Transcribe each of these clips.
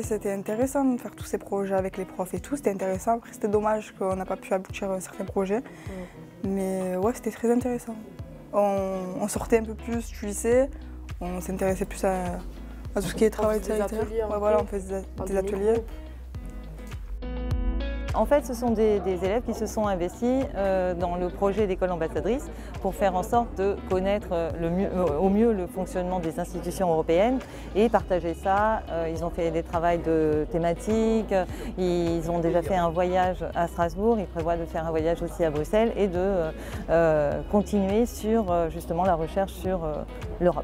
c'était intéressant de faire tous ces projets avec les profs et tout, c'était intéressant. Après, c'était dommage qu'on n'a pas pu aboutir à certains projets. Mais ouais, c'était très intéressant. On sortait un peu plus du lycée, on s'intéressait plus à tout ce qui est travail sanitaire. Ouais, voilà, on faisait des ateliers. En fait, ce sont des élèves qui se sont investis dans le projet d'école ambassadrice pour faire en sorte de connaître au mieux le fonctionnement des institutions européennes et partager ça. Ils ont fait des travaux de thématiques, ils ont déjà fait un voyage à Strasbourg, ils prévoient de faire un voyage aussi à Bruxelles et de continuer sur justement la recherche sur l'Europe.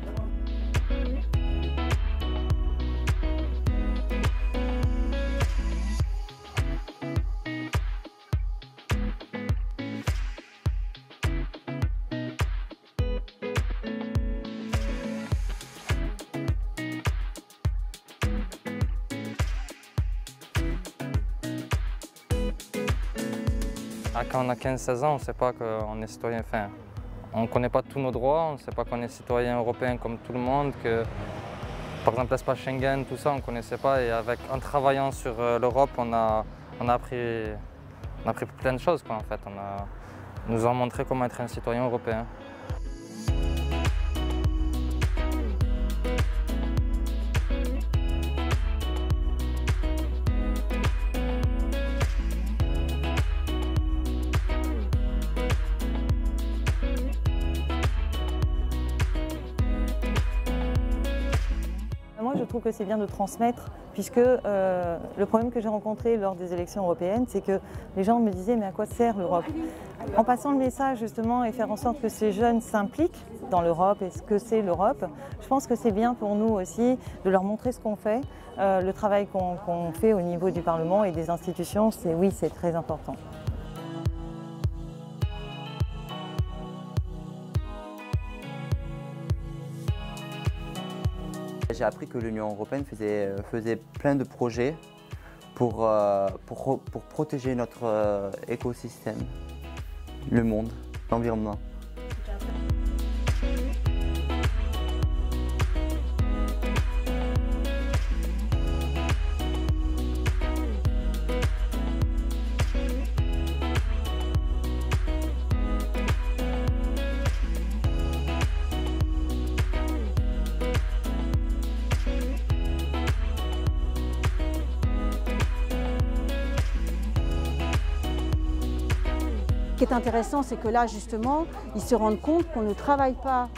Quand on a 15-16 ans, on ne sait pas qu'on est citoyen. Enfin, on ne connaît pas tous nos droits, on ne sait pas qu'on est citoyen européen comme tout le monde, que par exemple l'espace Schengen, tout ça, on ne connaissait pas. Et en travaillant sur l'Europe, on a appris plein de choses, quoi, en fait. Ils nous ont montré comment être un citoyen européen. Moi, je trouve que c'est bien de transmettre, puisque le problème que j'ai rencontré lors des élections européennes, c'est que les gens me disaient « mais à quoi sert l'Europe ?» En passant le message justement et faire en sorte que ces jeunes s'impliquent dans l'Europe et ce que c'est l'Europe, je pense que c'est bien pour nous aussi de leur montrer ce qu'on fait, le travail qu'on fait au niveau du Parlement et des institutions, oui, c'est très important. J'ai appris que l'Union européenne faisait plein de projets pour protéger notre écosystème, le monde, l'environnement. Ce qui est intéressant, c'est que là, justement, ils se rendent compte qu'on ne travaille pas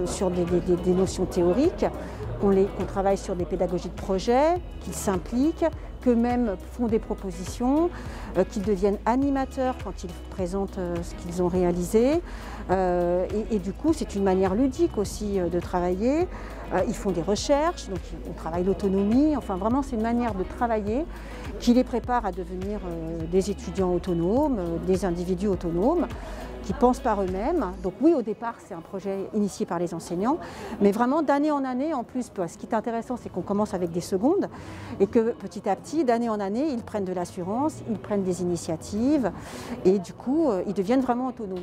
sur des notions théoriques, qu'on travaille sur des pédagogies de projet, qu'ils s'impliquent, qu'eux-mêmes font des propositions, qu'ils deviennent animateurs quand ils présentent ce qu'ils ont réalisé. Et du coup, c'est une manière ludique aussi de travailler. Ils font des recherches, donc on travaille l'autonomie. Enfin, vraiment, c'est une manière de travailler qui les prépare à devenir des étudiants autonomes, des individus autonomes, qui pensent par eux-mêmes. Donc oui, au départ, c'est un projet initié par les enseignants, mais vraiment d'année en année, en plus, ce qui est intéressant, c'est qu'on commence avec des secondes et que petit à petit, d'année en année, ils prennent de l'assurance, ils prennent des initiatives et du coup, ils deviennent vraiment autonomes.